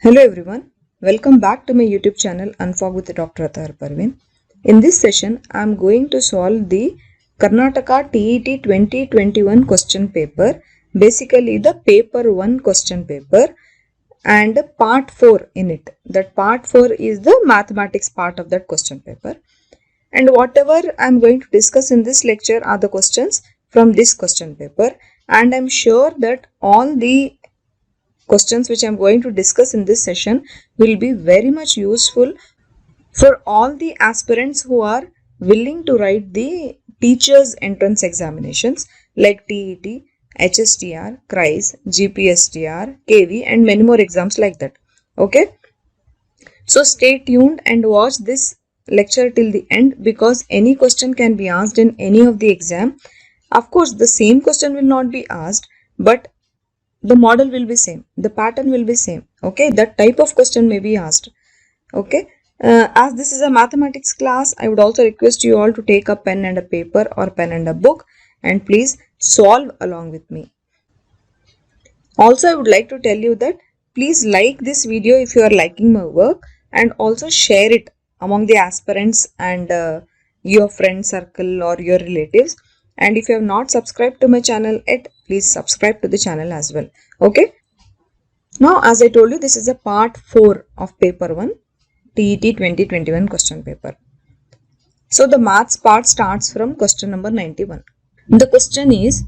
Hello everyone, welcome back to my YouTube channel Unfog with Dr. Athar Parveen. In this session, I am going to solve the Karnataka TET 2021 question paper, basically the paper 1 question paper and part 4 in it. That part 4 is the mathematics part of that question paper. And whatever I am going to discuss in this lecture are the questions from this question paper, and I am sure that all the questions which I am going to discuss in this session will be very much useful for all the aspirants who are willing to write the teachers entrance examinations like TET, HSTR, CRISE, GPSTR, KV and many more exams like that. Okay. So stay tuned and watch this lecture till the end, because any question can be asked in any of the exam. Of course, the same question will not be asked, but the model will be same, the pattern will be same. Okay, that type of question may be asked. Okay, as this is a mathematics class, I would also request you all to take a pen and a paper or pen and a book and please solve along with me. Also, I would like to tell you that please like this video if you are liking my work, and also share it among the aspirants and your friend circle or your relatives. And if you have not subscribed to my channel yet, please subscribe to the channel as well. Okay. Now, as I told you, this is a part 4 of paper 1 TET 2021 question paper. So, the maths part starts from question number 91. The question is,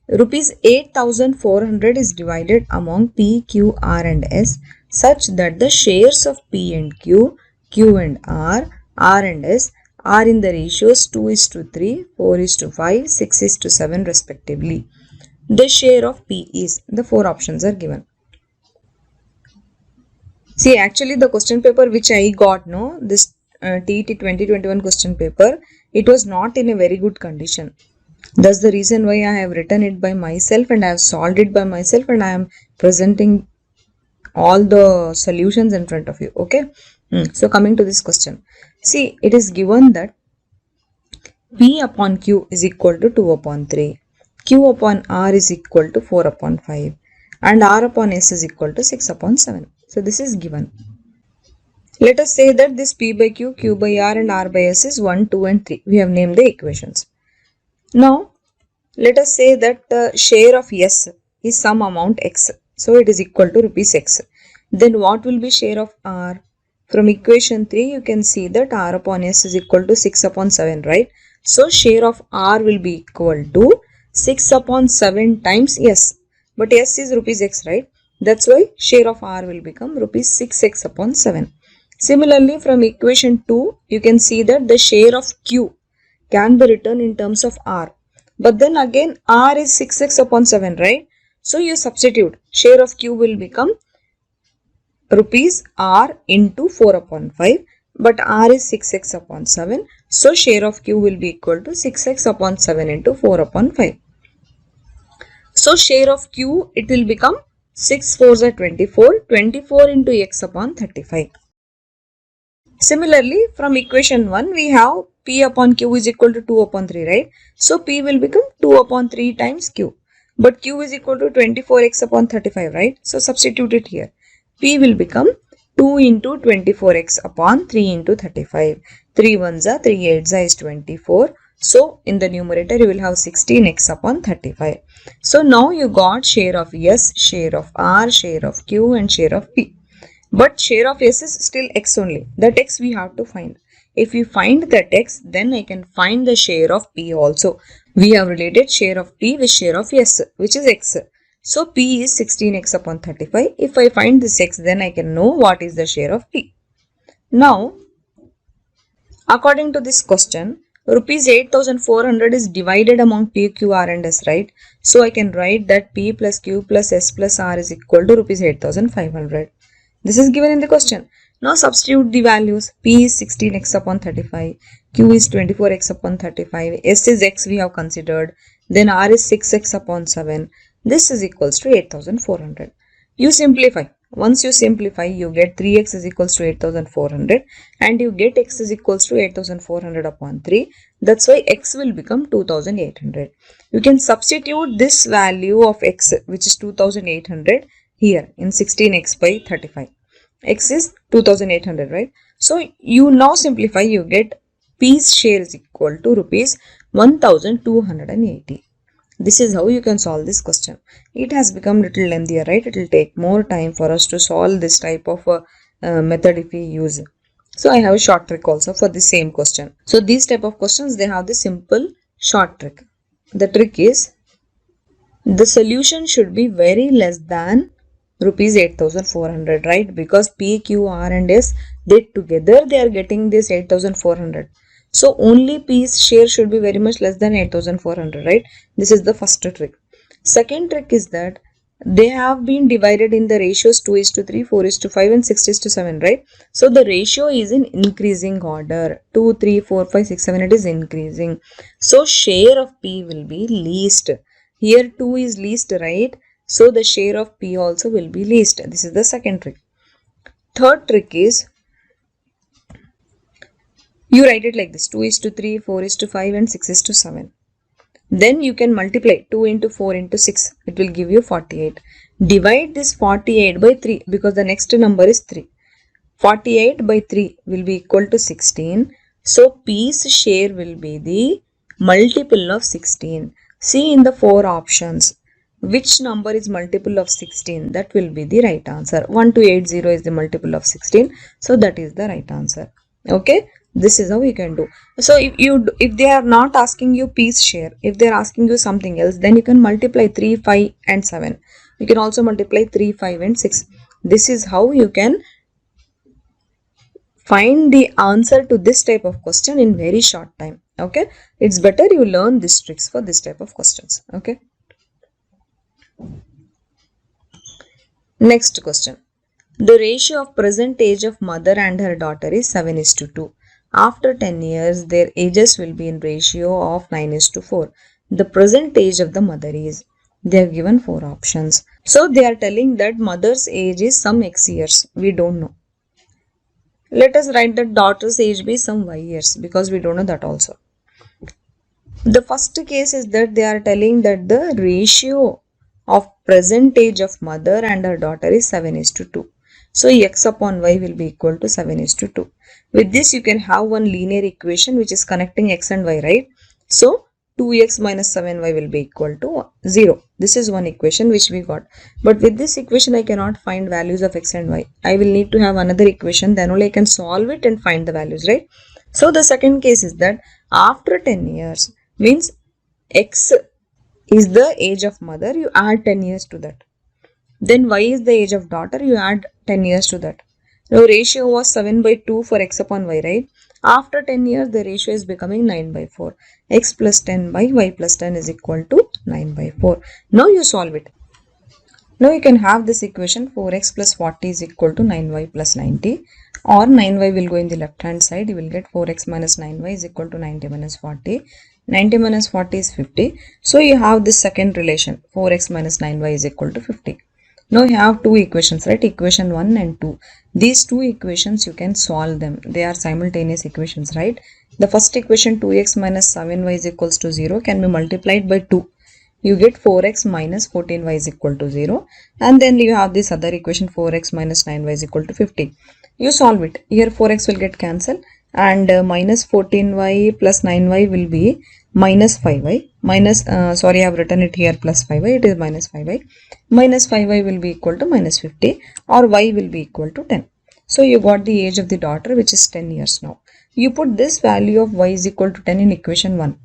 rupees 8,400 is divided among P, Q, R and S such that the shares of P and Q, Q and R and S are in the ratios 2:3, 4:5, 6:7 respectively. The share of P is, the four options are given. See, actually the question paper which I got, this TET 2021 question paper, it was not in a very good condition. That's the reason why I have written it by myself and I have solved it by myself, and I am presenting all the solutions in front of you. Okay. So coming to this question, see, it is given that P upon Q is equal to 2 upon 3, Q upon R is equal to 4 upon 5 and R upon S is equal to 6 upon 7. So this is given. Let us say that this P by Q, Q by R and R by S is 1, 2 and 3. We have named the equations. Now, let us say that the share of S is some amount X. So it is equal to rupees X. Then what will be share of R? From equation 3, you can see that R upon S is equal to 6 upon 7, right? So share of R will be equal to 6 upon 7 times S. But S is rupees X, right? That's why share of R will become rupees 6x upon 7. Similarly, from equation 2, you can see that the share of Q can be written in terms of R. But then again, R is 6x upon 7, right? So you substitute. Share of Q will become rupees R into 4 upon 5. But R is 6x upon 7. So share of Q will be equal to 6x upon 7 into 4 upon 5. So share of Q, it will become 6 4s are 24. 24 into x upon 35. Similarly, from equation 1, we have P upon Q is equal to 2 upon 3, right? So P will become 2 upon 3 times Q. But Q is equal to 24x upon 35, right? So substitute it here. P will become 2 into 24x upon 3 into 35. 3 1s are 3 8s is 24. So in the numerator you will have 16x upon 35. So now you got share of S, share of R, share of Q and share of P. But share of S is still X only. That X we have to find. If we find that X, then I can find the share of P also. We have related share of P with share of S, which is X. So P is 16x upon 35. If I find this X, then I can know what is the share of P. Now, according to this question, rupees 8,400 is divided among P, Q, R and S, right? So I can write that P plus Q plus S plus R is equal to rupees 8,500. This is given in the question. Now substitute the values. P is 16x upon 35, Q is 24x upon 35, S is x we have considered, then R is 6x upon 7. This is equals to 8,400. You simplify. Once you simplify, you get 3x is equals to 8,400 and you get x is equals to 8,400 upon 3. That's why x will become 2,800. You can substitute this value of x, which is 2,800, here in 16x by 35. X is 2800, right? So you now simplify, you get P's share is equal to rupees 1280. This is how you can solve this question. It has become little lengthier, right? It will take more time for us to solve this type of method if we use. So I have a short trick also for the same question. So these type of questions, they have the simple short trick. The trick is, the solution should be very less than rupees 8400, right? Because P, Q, R and S, they together they are getting this 8400. So only P's share should be very much less than 8400, right? This is the first trick. Second trick is that they have been divided in the ratios 2:3, 4:5 and 6:7, right? So the ratio is in increasing order. 2, 3, 4, 5, 6, 7, it is increasing. So share of P will be least. Here 2 is least, right? So the share of P also will be least. This is the second trick. Third trick is, you write it like this: 2:3, 4:5 and 6:7. Then you can multiply 2 into 4 into 6. It will give you 48. Divide this 48 by 3 because the next number is 3. 48 by 3 will be equal to 16. So P's share will be the multiple of 16. See in the 4 options, which number is multiple of 16? That will be the right answer. 1280 is the multiple of 16. So that is the right answer. Okay. This is how you can do. So if they are not asking you P's share, if they are asking you something else, then you can multiply 3, 5 and 7. You can also multiply 3, 5 and 6. This is how you can find the answer to this type of question in very short time. Okay. It's better you learn these tricks for this type of questions. Okay. Next question. The ratio of present age of mother and her daughter is 7:2. After 10 years, their ages will be in ratio of 9:4. The present age of the mother is, they have given 4 options. So they are telling that mother's age is some X years. We don't know. Let us write that daughter's age be some Y years because we don't know that also. The first case is that they are telling that the ratio of present age of mother and her daughter is 7:2. So X upon Y will be equal to 7:2. With this you can have one linear equation which is connecting X and Y, right? So 2X minus 7Y will be equal to 0. This is one equation which we got. But with this equation I cannot find values of X and Y. I will need to have another equation, then only I can solve it and find the values, right? So the second case is that after 10 years, means X is the age of mother, you add 10 years to that. Then Y is the age of daughter, you add 10 years to that. Now ratio was 7/2 for X upon Y, right? After 10 years, the ratio is becoming 9/4. X plus 10 by Y plus 10 is equal to 9/4. Now you solve it. Now you can have this equation 4x plus 40 is equal to 9y plus 90, or 9y will go in the left hand side. You will get 4x minus 9y is equal to 90 minus 40. 90 minus 40 is 50. So you have this second relation, 4x minus 9y is equal to 50. Now you have two equations, right? Equation 1 and 2. These two equations you can solve them. They are simultaneous equations, right? The first equation 2x minus 7y is equals to 0 can be multiplied by 2. You get 4x minus 14y is equal to 0. And then you have this other equation 4x minus 9y is equal to 50. You solve it. Here 4x will get cancelled and minus 14y plus 9y will be minus 5y. Sorry, I have written it here plus 5y. It is minus 5y. Minus 5y will be equal to minus 50, or y will be equal to 10. So you got the age of the daughter, which is 10 years now. You put this value of y is equal to 10 in equation 1.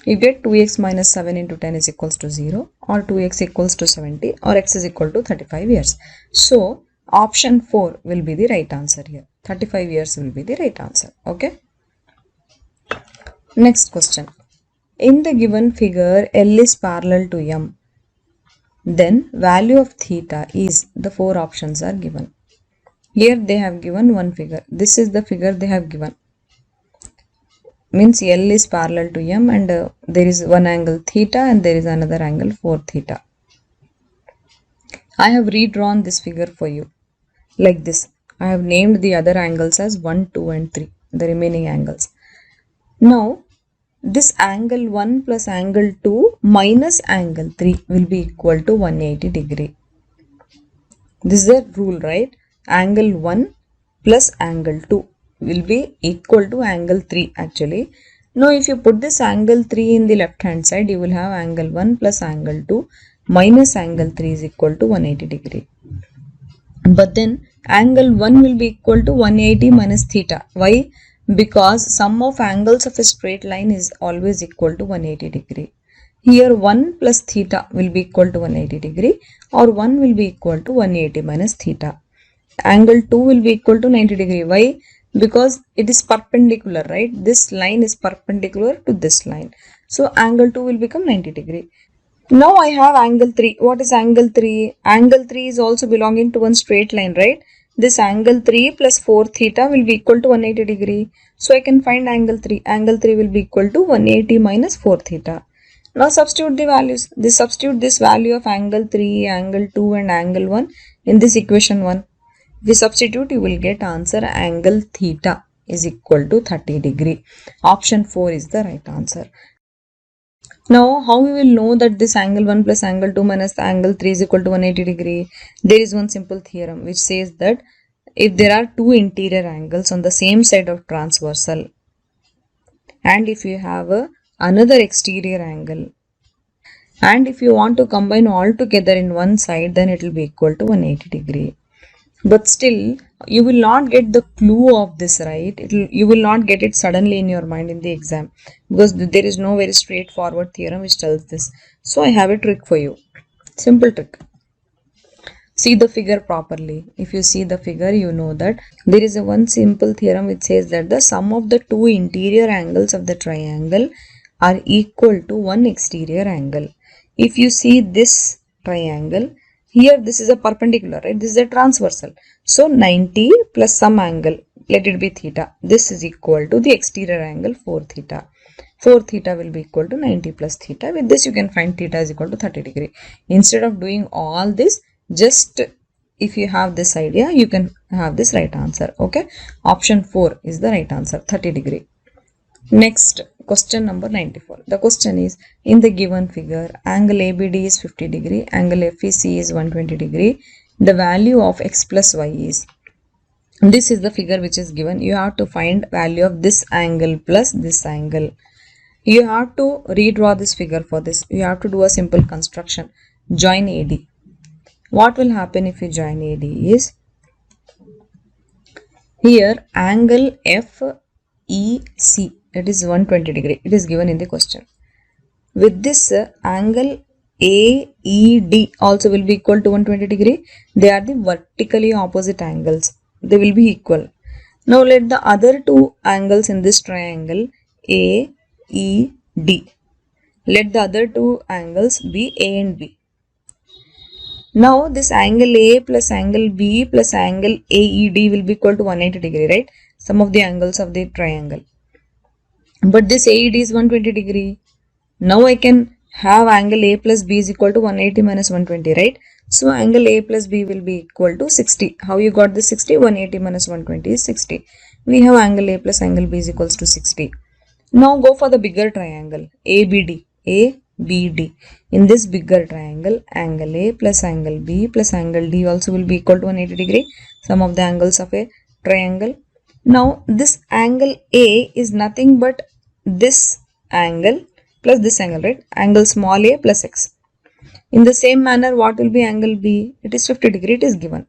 You get 2x minus 7 into 10 is equals to 0, or 2x equals to 70, or x is equal to 35 years. So option 4 will be the right answer here. 35 years will be the right answer. Okay. Next question. In the given figure, L is parallel to M. Then value of theta is, the four options are given. Here they have given one figure. This is the figure they have given. Means L is parallel to M and there is one angle theta and there is another angle 4 theta. I have redrawn this figure for you like this. I have named the other angles as 1, 2 and 3, the remaining angles. Now this angle 1 plus angle 2 minus angle 3 will be equal to 180 degree. This is a rule, right? angle 1 plus angle 2 will be equal to angle 3 actually. Now if you put this angle 3 in the left hand side, you will have angle 1 plus angle 2 minus angle 3 is equal to 180 degree. But then angle 1 will be equal to 180 minus theta. Why? Because sum of angles of a straight line is always equal to 180 degree. Here 1 plus theta will be equal to 180 degree, or 1 will be equal to 180 minus theta. Angle 2 will be equal to 90 degree. Why? Because it is perpendicular, right? This line is perpendicular to this line. So angle 2 will become 90 degree. Now I have angle 3. What is angle 3? Angle 3 is also belonging to one straight line, right? This angle 3 plus 4 theta will be equal to 180 degree. So I can find angle 3. Angle 3 will be equal to 180 minus 4 theta. Now substitute the values. Substitute this value of angle 3, angle 2 and angle 1 in this equation 1. If you substitute, you will get answer angle theta is equal to 30 degree. Option 4 is the right answer. Now, how we will know that this angle 1 plus angle 2 minus angle 3 is equal to 180 degree? There is one simple theorem which says that if there are two interior angles on the same side of transversal, and if you have another exterior angle, and if you want to combine all together in one side, then it will be equal to 180 degree. But still, you will not get the clue of this, right? You will not get it suddenly in your mind in the exam, because there is no very straightforward theorem which tells this. So I have a trick for you. Simple trick. See the figure properly. If you see the figure, you know that there is a one simple theorem which says that the sum of the two interior angles of the triangle are equal to one exterior angle. If you see this triangle, here this is a perpendicular, right? This is a transversal. So 90 plus some angle, let it be theta. This is equal to the exterior angle 4 theta. 4 theta will be equal to 90 plus theta. With this you can find theta is equal to 30 degree. Instead of doing all this, just if you have this idea, you can have this right answer. Okay. Option 4 is the right answer, 30 degree. Next, question number 94. The question is, in the given figure, angle ABD is 50 degree, angle FEC is 120 degree. The value of x plus y is, this is the figure which is given. You have to find value of this angle plus this angle. You have to redraw this figure for this. You have to do a simple construction. Join AD. What will happen if you join AD is, here angle FEC, it is 120 degree. It is given in the question. With this angle AED also will be equal to 120 degree. They are the vertically opposite angles. They will be equal. Now let the other two angles in this triangle AED. Let the other two angles be A and B. Now this angle A plus angle B plus angle AED will be equal to 180 degree, right? Some of the angles of the triangle. But this AED is 120 degree. Now I can have angle A plus B is equal to 180 minus 120, right? So angle A plus B will be equal to 60. How you got this 60? 180 minus 120 is 60. We have angle A plus angle B is equals to 60. Now go for the bigger triangle ABD. ABD. In this bigger triangle, angle A plus angle B plus angle D also will be equal to 180 degree. Sum of the angles of a triangle. Now this angle A is nothing but this angle plus this angle, right? Angle small a plus x. In the same manner, what will be angle B? It is 50 degree, it is given.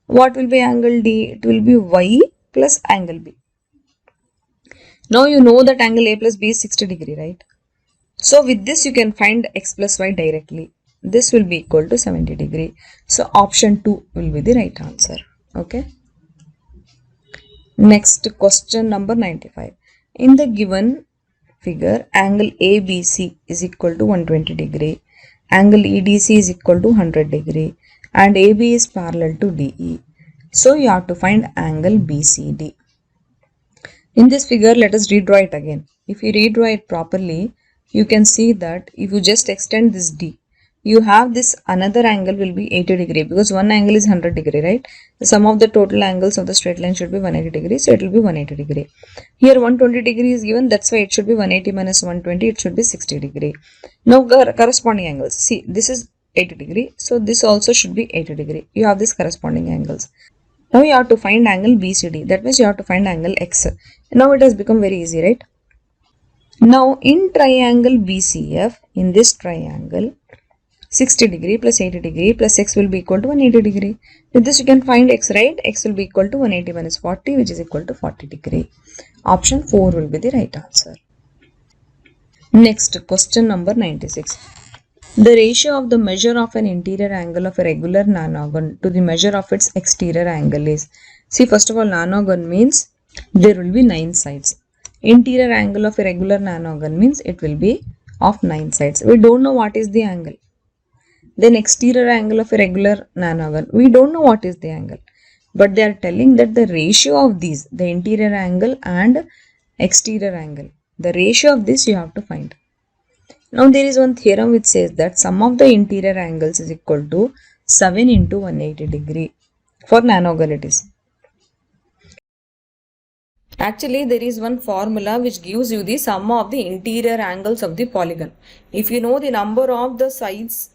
What will be angle D? It will be y plus angle B. Now you know that angle A plus B is 60 degree, right? So with this you can find x plus y directly. This will be equal to 70 degree. So option 2 will be the right answer. Okay. Next, question number 95. In the given figure, angle ABC is equal to 120 degree, angle EDC is equal to 100 degree, and AB is parallel to DE. So you have to find angle BCD. In this figure, let us redraw it again. If you redraw it properly, you can see that if you just extend this D, you have this another angle will be 80 degree, because one angle is 100 degree, right? The sum of the total angles of the straight line should be 180 degree, so it will be 180 degree. Here 120 degree is given, that's why it should be 180 minus 120, it should be 60 degree. Now corresponding angles. See, this is 80 degree, so this also should be 80 degree. You have these corresponding angles. Now you have to find angle BCD. That means you have to find angle X. Now it has become very easy, right? Now in triangle BCF, in this triangle, 60 degree plus 80 degree plus x will be equal to 180 degree. With this you can find x, right? X will be equal to 180 minus 40, which is equal to 40 degree. Option 4 will be the right answer. Next, question number 96. The ratio of the measure of an interior angle of a regular nanogon to the measure of its exterior angle is. See, first of all, nanogon means there will be 9 sides. Interior angle of a regular nanogon means it will be of 9 sides. We don't know what is the angle. Then exterior angle of a regular nanogon, we don't know what is the angle. But they are telling that the ratio of these, the interior angle and exterior angle, the ratio of this you have to find. Now there is one theorem which says that sum of the interior angles is equal to 7 into 180 degree. For nanogon it is. Actually, there is one formula which gives you the sum of the interior angles of the polygon. If you know the number of the sides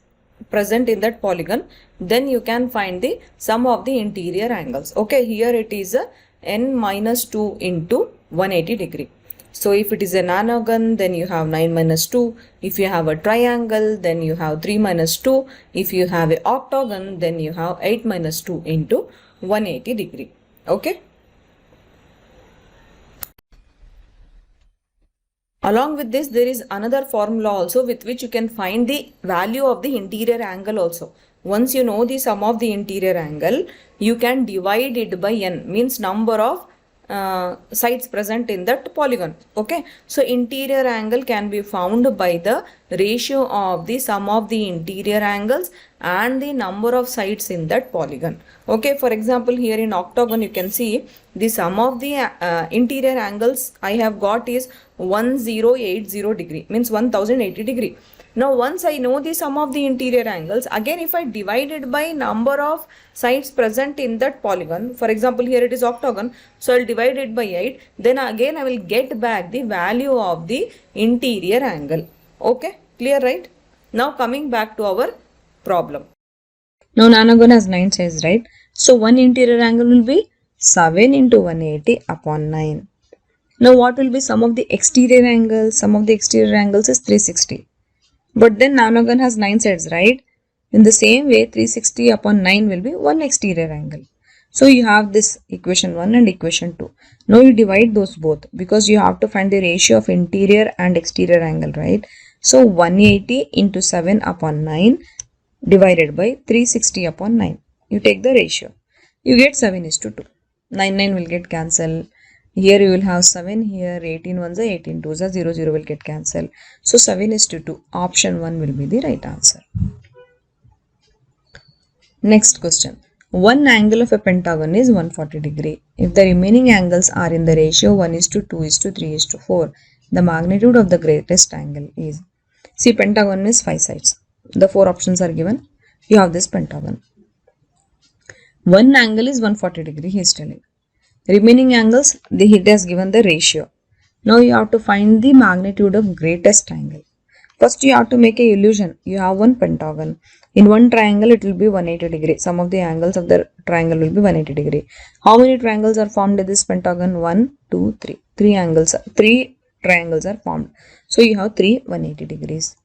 present in that polygon, then you can find the sum of the interior angles. Okay, here it is n minus 2 into 180 degree. So if it is a nanogon, then you have 9 minus 2. If you have a triangle, then you have 3 minus 2. If you have an octagon, then you have 8 minus 2 into 180 degree. Okay. Along with this, there is another formula also with which you can find the value of the interior angle also. Once you know the sum of the interior angle, you can divide it by n, means number of sides present in that polygon. Okay, so interior angle can be found by the ratio of the sum of the interior angles and the number of sides in that polygon. Okay, for example, here in octagon you can see the sum of the interior angles I have got is 1080 degree, means 1080 degree. Now once I know the sum of the interior angles, again if I divide it by number of sides present in that polygon, for example here it is octagon, so I'll divide it by 8, then again I will get back the value of the interior angle. Okay, clear, right? Now coming back to our problem. Now nanogon has 9 sides, right? So one interior angle will be 7 into 180 upon 9. Now what will be sum of the exterior angles? Sum of the exterior angles is 360. But then nanogon has 9 sides, right? In the same way, 360 upon 9 will be one exterior angle. So you have this equation 1 and equation 2. Now you divide those both because you have to find the ratio of interior and exterior angle, right? So 180 into 7 upon 9 divided by 360 upon 9. You take the ratio. You get 7:2. 9 will get cancelled. Here you will have 7, here 18 ones are 18 twos are 0 will get cancelled. So 7:2. Option 1 will be the right answer. Next question. One angle of a pentagon is 140 degree. If the remaining angles are in the ratio 1:2:3:4, the magnitude of the greatest angle is. See, pentagon is 5 sides. The 4 options are given. You have this pentagon. One angle is 140 degree, he is telling. Remaining angles, it has given the ratio. Now you have to find the magnitude of greatest angle. First you have to make a illusion. You have one pentagon. In one triangle it will be 180 degree. Some of the angles of the triangle will be 180 degree. How many triangles are formed in this pentagon? 1, 2, 3. 3 triangles are formed. So you have 3 180 degrees.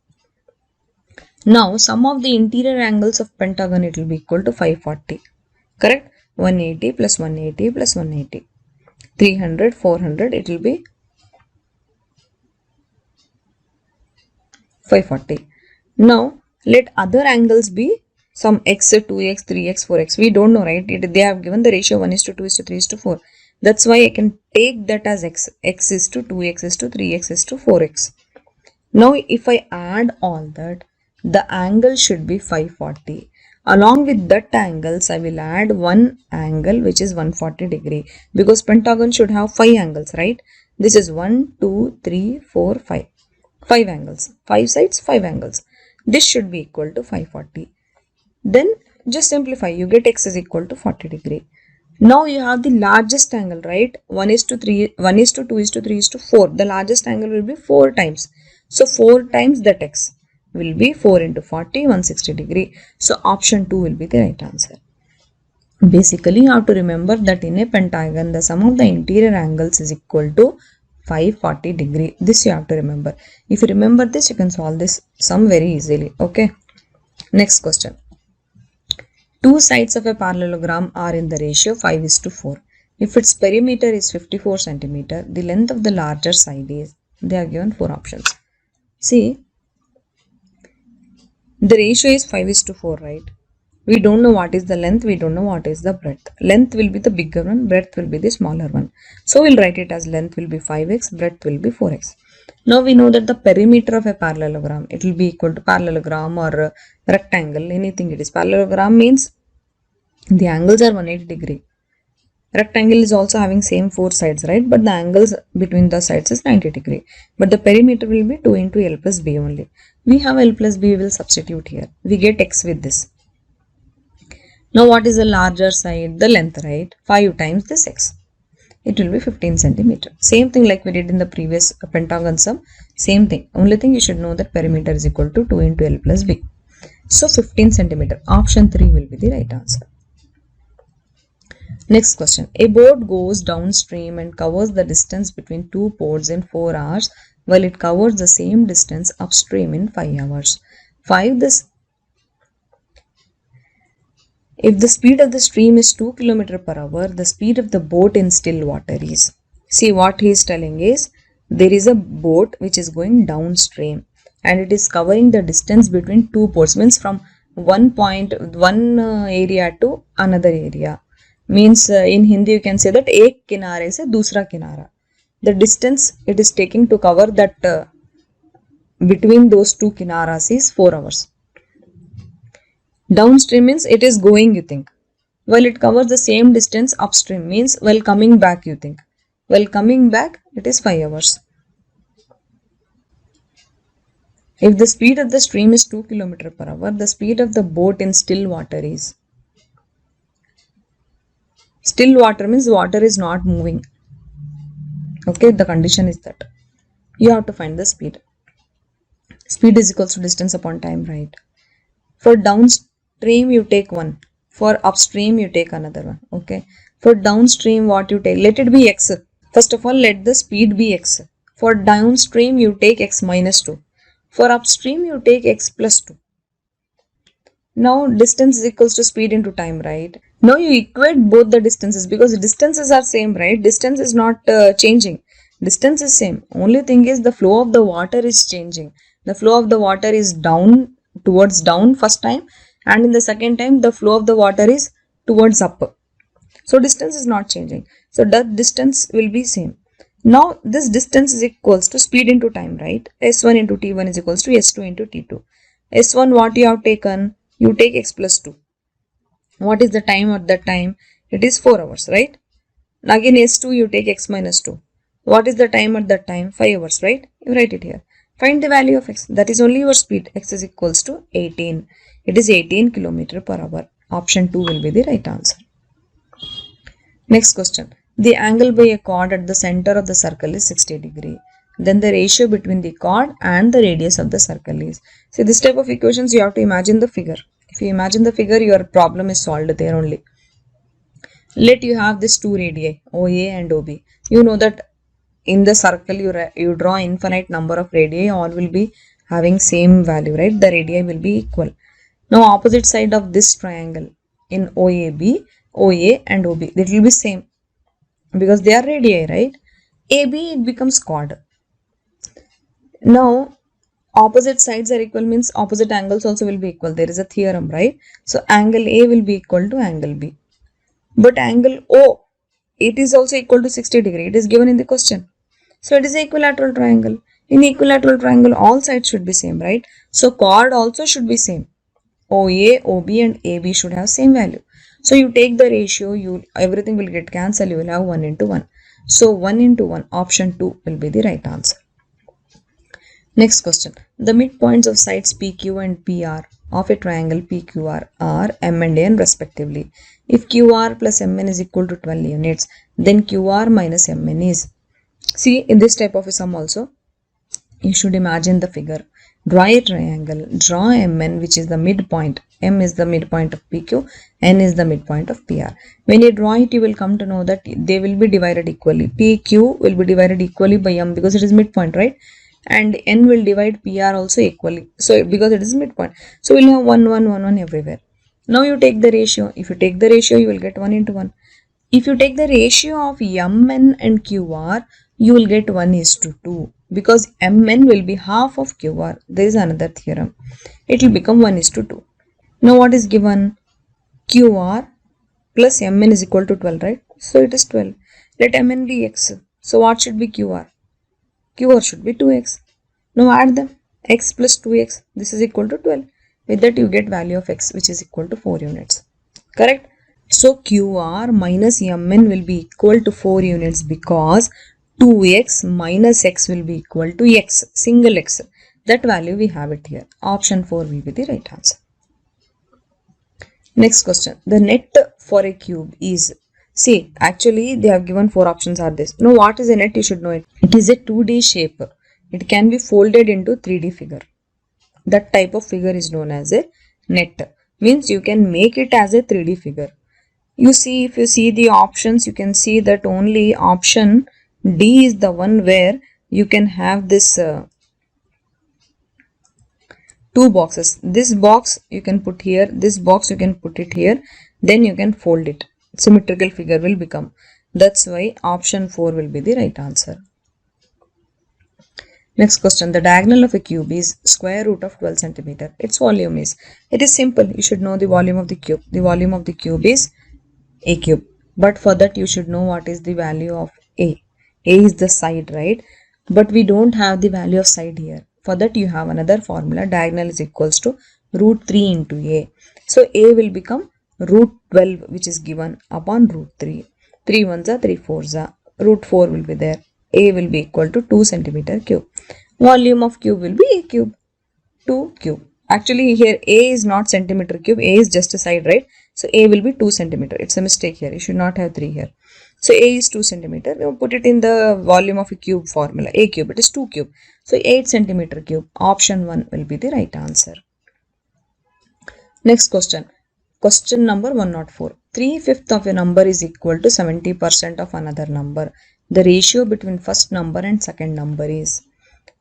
Now sum of the interior angles of pentagon, it will be equal to 540. Correct? 180 plus 180 plus 180. 300, 400, it will be 540. Now let other angles be some x, 2x, 3x, 4x. We don't know, right? They have given the ratio 1:2:3:4. That's why I can take that as x. X is to 2x is to 3x is to 4x. Now if I add all that, the angle should be 540. Along with that angles, I will add one angle which is 140 degree because pentagon should have 5 angles, right? This is 1, 2, 3, 4, 5. 5 angles. 5 sides, 5 angles. This should be equal to 540. Then just simplify. You get x is equal to 40 degree. Now you have the largest angle, right? 1:3, 1:2:3:4. The largest angle will be 4 times. So 4 times that x will be 4 into 40, 160 degree. So option 2 will be the right answer. Basically, you have to remember that in a pentagon, the sum of the interior angles is equal to 540 degree. This you have to remember. If you remember this, you can solve this sum very easily. Okay. Next question. Two sides of a parallelogram are in the ratio 5:4. If its perimeter is 54 centimeter, the length of the larger side is, they are given 4 options. See, the ratio is 5:4, right? We don't know what is the length, we don't know what is the breadth. Length will be the bigger one, breadth will be the smaller one. So we'll write it as length will be 5x, breadth will be 4x. Now we know that the perimeter of a parallelogram, it will be equal to parallelogram or rectangle, anything it is. Parallelogram means the angles are 180 degree. Rectangle is also having same 4 sides, right? But the angles between the sides is 90 degree. But the perimeter will be 2 into L plus B only. We have L plus B, we will substitute here. We get x with this. Now what is the larger side? The length, right? 5 times this x. It will be 15 centimeter. Same thing like we did in the previous pentagon sum. Same thing. Only thing you should know that perimeter is equal to 2 into L plus B. So 15 centimeter. Option 3 will be the right answer. Next question. A boat goes downstream and covers the distance between two ports in 4 hours while it covers the same distance upstream in 5 hours. If the speed of the stream is 2 km per hour, the speed of the boat in still water is. See, what he is telling is, there is a boat which is going downstream and it is covering the distance between two ports, means from one area to another area. Means in Hindi you can say that ek kinare se dusra kinara. The distance it is taking to cover that between those two kinaras is 4 hours. Downstream means it is going, you think. While it covers the same distance upstream means while coming back, you think. While coming back, it is 5 hours. If the speed of the stream is 2 km per hour, the speed of the boat in still water is. Still water means water is not moving. Okay, the condition is that. You have to find the speed. Speed is equals to distance upon time, right? For downstream, you take one. For upstream, you take another one. Okay. For downstream, what you take? Let it be x. First of all, let the speed be x. For downstream, you take x minus 2. For upstream, you take x plus 2. Now, distance is equals to speed into time, right? Now, you equate both the distances because distances are same, right? Distance is not changing. Distance is same. Only thing is the flow of the water is changing. The flow of the water is towards down first time, and in the second time the flow of the water is towards up. So distance is not changing. So that distance will be same. Now this distance is equals to speed into time, right? S1 into T1 is equals to S2 into T2. S1 what you have taken? You take x plus 2. What is the time at that time? It is 4 hours, right? Now again S2 you take x minus 2. What is the time at that time? 5 hours, right? You write it here. Find the value of x. That is only your speed. X is equals to 18. It is 18 km per hour. Option 2 will be the right answer. Next question. The angle by a chord at the center of the circle is 60 degree. Then the ratio between the chord and the radius of the circle is. See, this type of equations you have to imagine the figure. If you imagine the figure, your problem is solved there only. Let you have this two radii, OA and OB. You know that in the circle you draw infinite number of radii, all will be having same value, right? The radii will be equal. Now opposite side of this triangle in OAB, OA and OB, that will be same because they are radii, right? AB it becomes chord. Now opposite sides are equal means opposite angles also will be equal. There is a theorem, right? So angle A will be equal to angle B. But angle O, it is also equal to 60 degree. It is given in the question. So it is an equilateral triangle. In equilateral triangle, all sides should be same, right? So chord also should be same. OA, OB and AB should have same value. So you take the ratio, everything will get cancelled. You will have 1 into 1. So 1 into 1, option 2 will be the right answer. Next question. The midpoints of sides PQ and PR of a triangle PQR are M and N respectively. If QR plus MN is equal to 12 units, then QR minus MN is. See, in this type of a sum also, you should imagine the figure. Draw a triangle. Draw MN, which is the midpoint. M is the midpoint of PQ, N is the midpoint of PR. When you draw it, you will come to know that they will be divided equally. PQ will be divided equally by M because it is midpoint, right? And N will divide PR also equally. So because it is midpoint. So we'll have 1, 1, 1, 1 everywhere. Now you take the ratio. If you take the ratio, you will get 1 into 1. If you take the ratio of Mn and Qr, you will get 1:2 because Mn will be half of Qr. There is another theorem. It will become 1:2. Now what is given? Qr plus Mn is equal to 12, right? So it is 12. Let Mn be x. So what should be Qr? Qr should be 2x. Now add them. X plus 2x. This is equal to 12. With that you get value of x, which is equal to 4 units. Correct? So Qr minus Mn will be equal to 4 units because 2x minus x will be equal to x, single x. That value we have it here. Option 4 will be the right answer. Next question. The net for a cube is, see, actually they have given 4 options are this. Now what is a net? You should know it. It is a 2D shape. It can be folded into 3D figure. That type of figure is known as a net. Means you can make it as a 3D figure. You see, if you see the options, you can see that only option D is the one where you can have this 2 boxes. This box you can put here, this box you can put it here, then you can fold it. Symmetrical figure will become. That's why option 4 will be the right answer. Next question. The diagonal of a cube is square root of 12 centimeter. Its volume is, it is simple. You should know the volume of the cube. The volume of the cube is a cube, but for that you should know what is the value of a. A is the side, right? But we don't have the value of side here. For that you have another formula. Diagonal is equals to root 3 into a. So a will become root 12, which is given upon root 3. 3 ones are 3 fours are. Root 4 will be there. A will be equal to 2 centimeter cube. Volume of cube will be a cube. 2 cube. Actually here a is not centimeter cube. A is just a side, right? So a will be 2 centimeter. It's a mistake here. You should not have 3 here. So a is 2 centimeter. We will put it in the volume of a cube formula. A cube, it is 2 cube. So 8 centimeter cube. Option 1 will be the right answer. Next question. Question number 104. 3/5 of a number is equal to 70% of another number. The ratio between first number and second number is.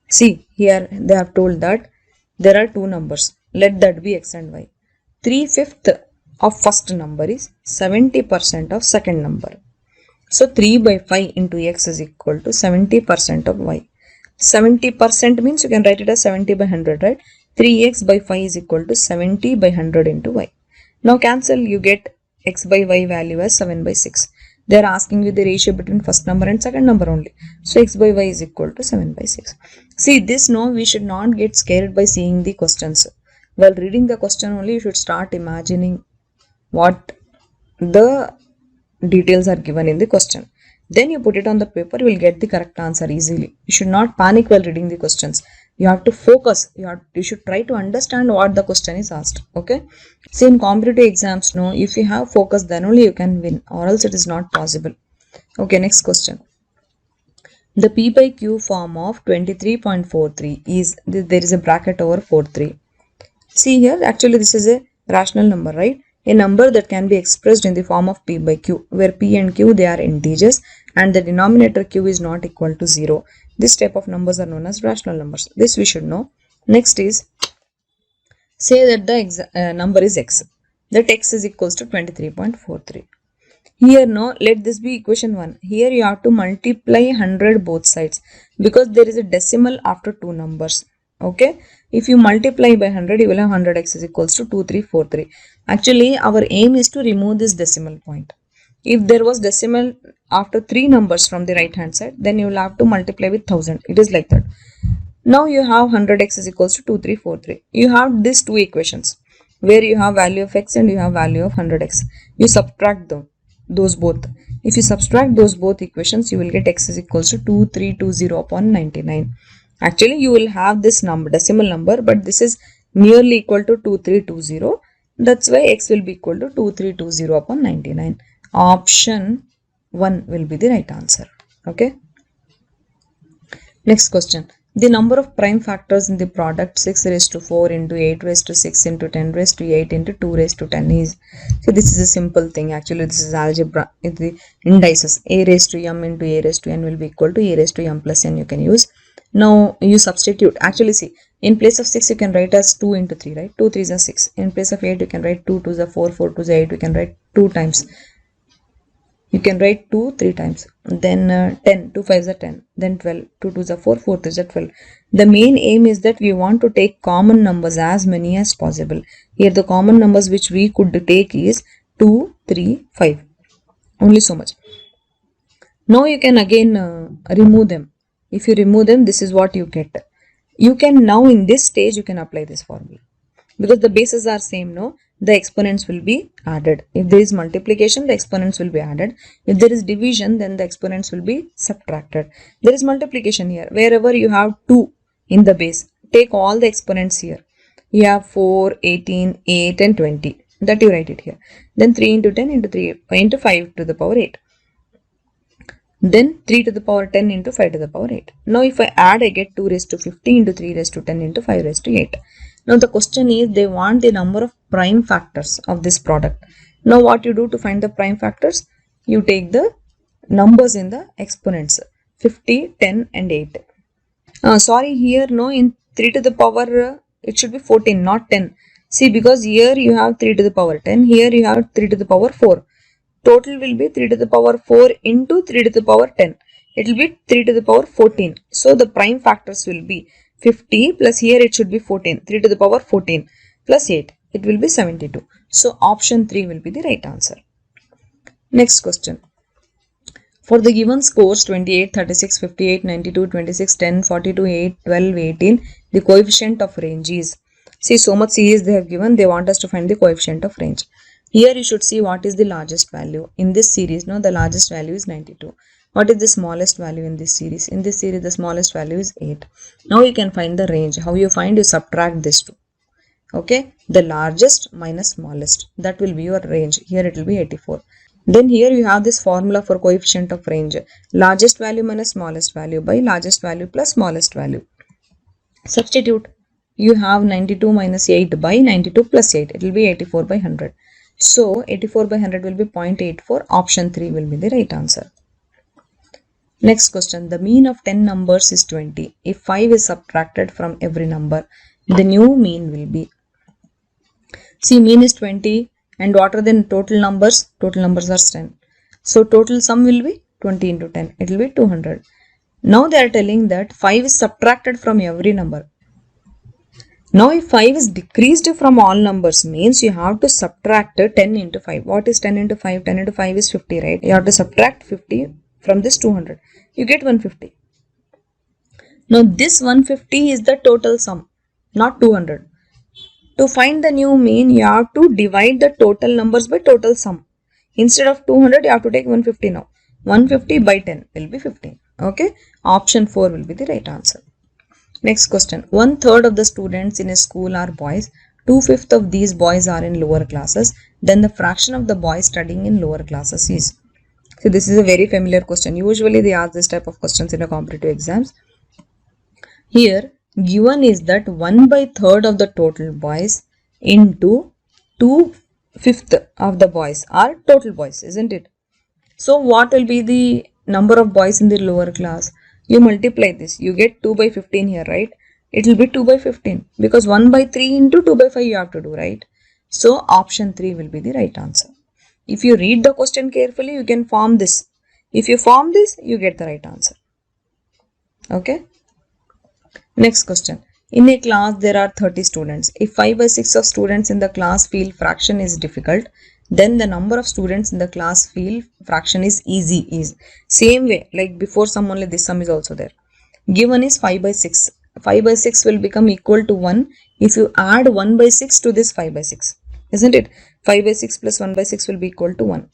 See, here they have told that there are 2 numbers. Let that be x and y. 3/5 of first number is 70% of second number. So 3 by 5 into x is equal to 70% of y. 70% means you can write it as 70 by 100, right? 3x by 5 is equal to 70 by 100 into y. Now cancel, you get x by y value as 7 by 6. They are asking you the ratio between first number and second number only. So x by y is equal to 7 by 6. See this, no, we should not get scared by seeing the questions. While reading the question only, you should start imagining what the details are given in the question. Then you put it on the paper, you will get the correct answer easily. You should not panic while reading the questions. You have to focus. You should try to understand what the question is asked. Okay. See, in competitive exams, no, if you have focus, then only you can win, or else it is not possible. Okay, next question. The P by Q form of 23.43 is, there is a bracket over 43. See here, actually this is a rational number, right? A number that can be expressed in the form of P by Q, where P and Q, they are integers and the denominator Q is not equal to 0. This type of numbers are known as rational numbers. This we should know. Next is, say that the number is x, that x is equals to 23.43. Here, no, let this be equation 1. Here you have to multiply 100 both sides because there is a decimal after 2 numbers. Okay, if you multiply by 100, you will have 100x is equals to 2343. Actually, our aim is to remove this decimal point. If there was decimal after 3 numbers from the right hand side, then you will have to multiply with 1000. It is like that. Now you have 100x is equals to 2343. You have these 2 equations where you have value of x and you have value of 100x. You subtract those both. If you subtract those both equations, you will get x is equals to 2320 upon 99. Actually, you will have this number, decimal number, but this is nearly equal to 2320. That's why x will be equal to 2320 upon 99. Option 1 will be the right answer. Okay. Next question. The number of prime factors in the product 6 raised to 4 into 8 raised to 6 into 10 raised to 8 into 2 raised to 10 is. So this is a simple thing. Actually, this is algebra. It's the indices. A raised to m into a raised to n will be equal to a raised to m plus n. You can use. Now you substitute. Actually, see, in place of 6 you can write as 2 into 3, right? 2 3s are 6. In place of 8 you can write 2 2s are 4, 4 2s are 8. You can write 2 times. You can write 2 3 times. Then 10, 2 5s are 10. Then 12, 2 2s are 4, 4 3s are 12. The main aim is that we want to take common numbers as many as possible. Here the common numbers which we could take is 2, 3, 5. Only so much. Now you can again remove them. If you remove them, this is what you get. You can now in this stage you can apply this formula. Because the bases are same, no? The exponents will be added. If there is multiplication, the exponents will be added. If there is division, then the exponents will be subtracted. There is multiplication here. Wherever you have 2 in the base, take all the exponents here. You have 4, 18, 8 and 20. That you write it here. Then 3 into 10 into 3 into 5 to the power 8. Then 3 to the power 10 into 5 to the power 8. Now if I add, I get 2 raised to 50 into 3 raised to 10 into 5 raised to 8. Now the question is, they want the number of prime factors of this product. Now what you do to find the prime factors? You take the numbers in the exponents 50, 10 and 8. Sorry, here no, in 3 to the power it should be 14, not 10. See, because here you have 3 to the power 10, here you have 3 to the power 4. Total will be 3 to the power 4 into 3 to the power 10. It will be 3 to the power 14. So the prime factors will be 50 plus here it should be 14. 3 to the power 14 plus 8. It will be 72. So option 3 will be the right answer. Next question. For the given scores 28, 36, 58, 92, 26, 10, 42, 8, 12, 18, the coefficient of range is. See, so much series they have given. They want us to find the coefficient of range. Here you should see what is the largest value. In this series, no, the largest value is 92. What is the smallest value in this series? In this series, the smallest value is 8. Now you can find the range. How you find? You subtract this two. Okay, the largest minus smallest. That will be your range. Here it will be 84. Then here you have this formula for coefficient of range. Largest value minus smallest value by largest value plus smallest value. Substitute. You have 92 minus 8 by 92 plus 8. It will be 84 by 100. So 84 by 100 will be 0.84. Option 3 will be the right answer. Next question. The mean of 10 numbers is 20. If 5 is subtracted from every number, the new mean will be. See, mean is 20 and what are the total numbers? Total numbers are 10. So total sum will be 20 into 10. It will be 200. Now they are telling that 5 is subtracted from every number. Now if 5 is decreased from all numbers means you have to subtract 10 into 5. What is 10 into 5? 10 into 5 is 50, right? You have to subtract 50 from this 200. You get 150. Now this 150 is the total sum, not 200. To find the new mean, you have to divide the total numbers by total sum. Instead of 200, you have to take 150 now. 150 by 10 will be 15. Okay. Option 4 will be the right answer. Next question. 1/3 of the students in a school are boys. 2/5 of these boys are in lower classes. Then the fraction of the boys studying in lower classes is. So this is a very familiar question. Usually they ask this type of questions in a competitive exams. Here given is that 1/3 of the total boys into 2/5 of the boys are total boys, isn't it? So what will be the number of boys in the lower class? You multiply this, you get 2 by 15 here, right? It will be 2 by 15 because 1/3 into 2 by 5 you have to do, right? So option 3 will be the right answer. If you read the question carefully, you can form this. If you form this, you get the right answer. Okay. Next question. In a class, there are 30 students. If 5 by 6 of students in the class feel fraction is difficult, then the number of students in the class feel fraction is easy is. Same way, like before sum only this sum is also there. Given is 5 by 6. 5 by 6 will become equal to 1 if you add 1 by 6 to this 5 by 6. Isn't it? 5 by 6 plus 1 by 6 will be equal to 1.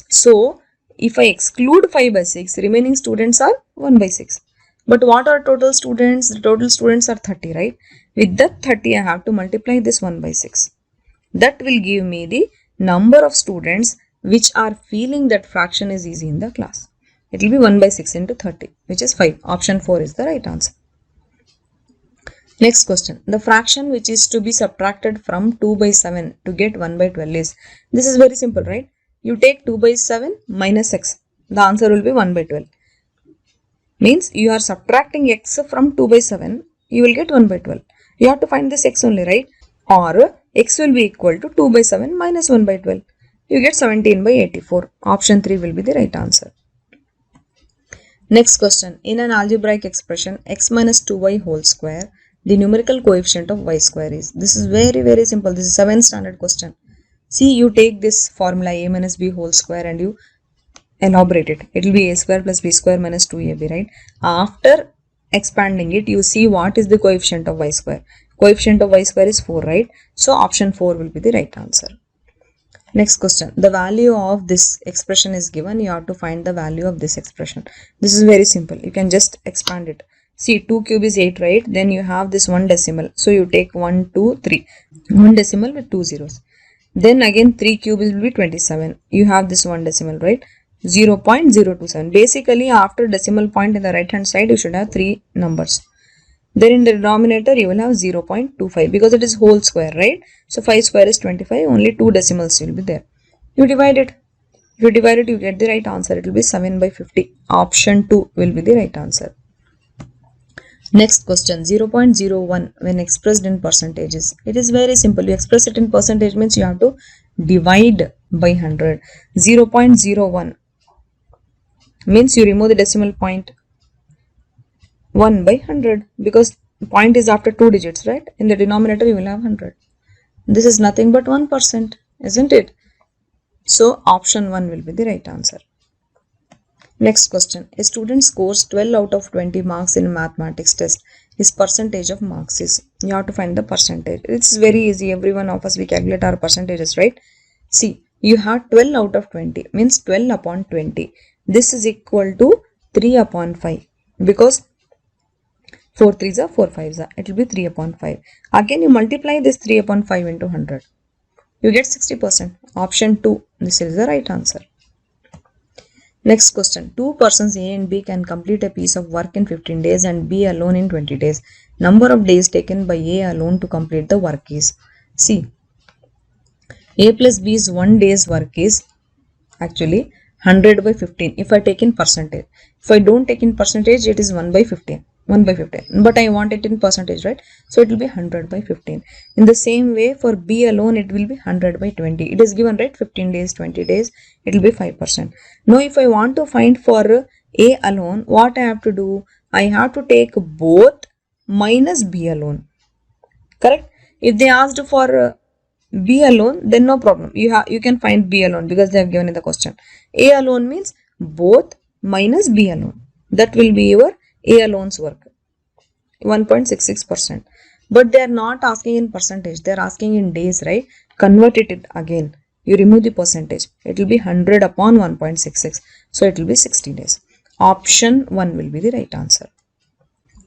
So, if I exclude 5 by 6, remaining students are 1 by 6. But what are total students? The total students are 30, right? With that 30, I have to multiply this 1 by 6. That will give me the number of students which are feeling that fraction is easy in the class. It will be 1 by 6 into 30, which is 5. Option 4 is the right answer. Next question. The fraction which is to be subtracted from 2 by 7 to get 1 by 12 is. This is very simple, right? You take 2 by 7 minus x. The answer will be 1 by 12. Means you are subtracting x from 2 by 7. You will get 1 by 12. You have to find this x only, right? Or x will be equal to 2 by 7 minus 1 by 12. You get 17 by 84. Option 3 will be the right answer. Next question. In an algebraic expression x minus 2y whole square, the numerical coefficient of y square is. This is very simple. This is 7th standard question. See, you take this formula a minus b whole square and you elaborate it. It will be a square plus b square minus 2ab, right? After expanding it, you see what is the coefficient of y square. Coefficient of y square is 4, right? So option 4 will be the right answer. Next question. The value of this expression is given. You have to find the value of this expression. This is very simple. You can just expand it. See, 2 cube is 8, right? Then you have this 1 decimal. So you take 1, 2, 3. 1 decimal with 2 zeros. Then again 3 cube will be 27. You have this 1 decimal, right? 0.027. Basically, after decimal point in the right hand side, you should have 3 numbers. Then in the denominator, you will have 0.25 because it is whole square, right? So 5 square is 25. Only 2 decimals will be there. You divide it. If you divide it, you get the right answer. It will be 7 by 50. Option 2 will be the right answer. Next question. 0.01 when expressed in percentages. It is very simple. You express it in percentage means you have to divide by 100. 0.01 means you remove the decimal point. 1 by 100 because point is after 2 digits, right? In the denominator you will have 100. This is nothing but 1%, isn't it? So option 1 will be the right answer. Next question. A student scores 12 out of 20 marks in a mathematics test. His percentage of marks is. You have to find the percentage. It's very easy. Every one of us we calculate our percentages, right? See, you have 12 out of 20 means 12 upon 20. This is equal to 3 upon 5 because 4 3s are 4 5s are. It will be 3 upon 5. Again, you multiply this 3 upon 5 into 100. You get 60%. Option 2. This is the right answer. Next question. Two persons A and B can complete a piece of work in 15 days and B alone in 20 days. Number of days taken by A alone to complete the work is. See, A plus B's 1 day's work is actually 100 by 15 if I take in percentage. If I don't take in percentage, it is 1 by 15. 1 by 15, but I want it in percentage, right? So it will be 100 by 15. In the same way, for B alone, it will be 100 by 20. It is given, right? 15 days, 20 days, it will be 5%. Now, if I want to find for A alone, what I have to do? I have to take both minus B alone. Correct? If they asked for B alone, then no problem. You can find B alone because they have given in the question. A alone means both minus B alone. That will be your A alone's work, 1.66%. But they are not asking in percentage. They are asking in days, right? Convert it again. You remove the percentage. It will be 100 upon 1.66. So it will be 60 days. Option 1 will be the right answer.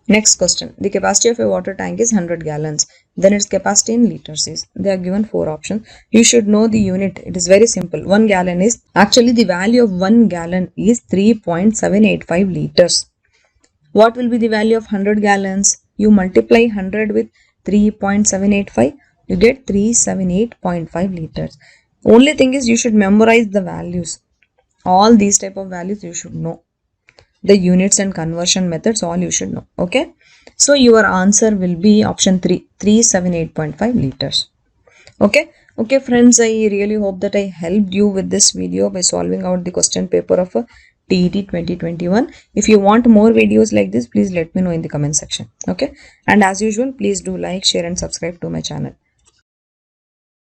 Next question. The capacity of a water tank is 100 gallons. Then its capacity in liters is. They are given 4 options. You should know the unit. It is very simple. 1 gallon is, actually the value of 1 gallon is 3.785 liters. What will be the value of 100 gallons? You multiply 100 with 3.785. You get 378.5 liters. Only thing is you should memorize the values. All these type of values you should know. The units and conversion methods, all you should know. Okay. So your answer will be option 3, 378.5 liters. Okay. Okay friends, I really hope that I helped you with this video by solving out the question paper of a TET 2021. If you want more videos like this, please let me know in the comment section. Okay. And as usual, please do like, share and subscribe to my channel.